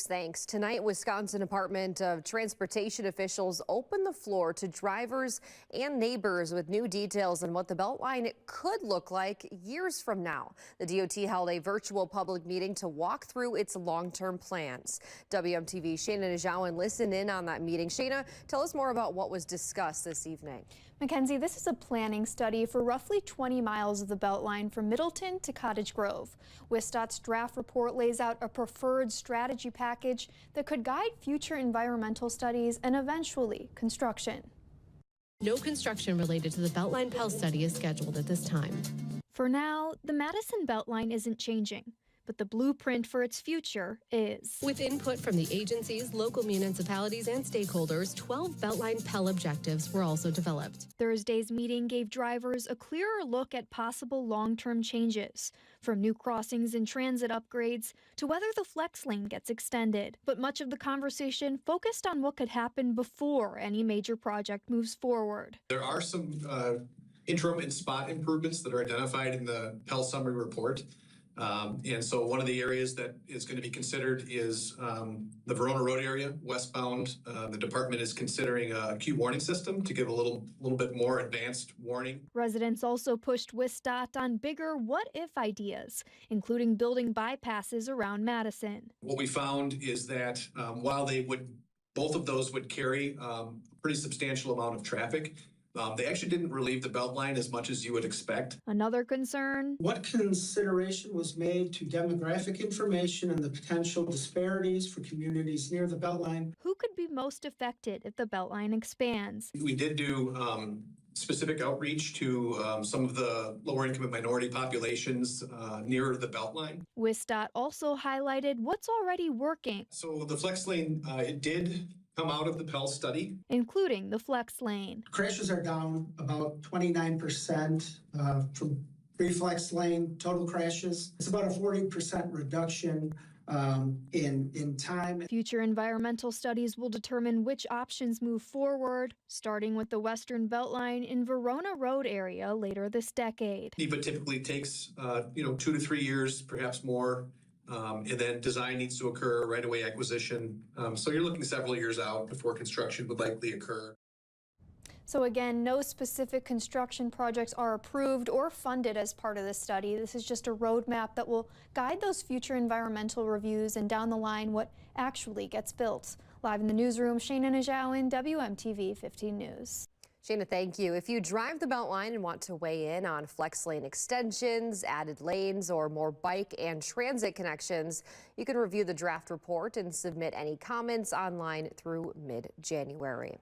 Thanks. Tonight, Wisconsin Department of Transportation officials opened the floor to drivers and neighbors with new details on what the Beltline could look like years from now. The DOT held a virtual public meeting to walk through its long-term plans. WMTV Shayna Najawan listened in on that meeting. Shayna, tell us more about what was discussed this evening. Mackenzie, this is a planning study for roughly 20 miles of the Beltline from Middleton to Cottage Grove. WisDOT's draft report lays out a preferred strategy package that could guide future environmental studies and eventually construction. No construction related to the Beltline Pell study is scheduled at this time. For now, the Madison Beltline isn't changing, but the blueprint for its future is. With input from the agencies, local municipalities, and stakeholders, 12 Beltline Pell objectives were also developed. Thursday's meeting gave drivers a clearer look at possible long-term changes, from new crossings and transit upgrades to whether the flex lane gets extended. But much of the conversation focused on what could happen before any major project moves forward. There are some interim and spot improvements that are identified in the Pell summary report. And so one of the areas that is going to be considered is the Verona Road area, westbound. The department is considering a queue warning system to give a little bit more advanced warning. Residents also pushed WisDOT on bigger what-if ideas, including building bypasses around Madison. What we found is that while both of those would carry a pretty substantial amount of traffic, they actually didn't relieve the Beltline as much as you would expect. Another concern: what consideration was made to demographic information and the potential disparities for communities near the Beltline? Who could be most affected if the Beltline expands? We did do specific outreach to some of the lower income and minority populations near the Beltline. WisDOT also highlighted what's already working. So the flex lane, it did come out of the Pell study, including the flex lane. Crashes are down about 29% from pre-flex lane total crashes. It's about a 40% reduction in time. Future environmental studies will determine which options move forward, starting with the Western Beltline in Verona Road area later this decade. NEPA typically takes 2 to 3 years, perhaps more. And then design needs to occur, right-of-way acquisition. So you're looking several years out before construction would likely occur. So again, no specific construction projects are approved or funded as part of this study. This is just a roadmap that will guide those future environmental reviews and down the line what actually gets built. Live in the newsroom, Shayna Najawan, WMTV 15 News. Shayna, thank you. If you drive the Beltline and want to weigh in on flex lane extensions, added lanes, or more bike and transit connections, you can review the draft report and submit any comments online through mid-January.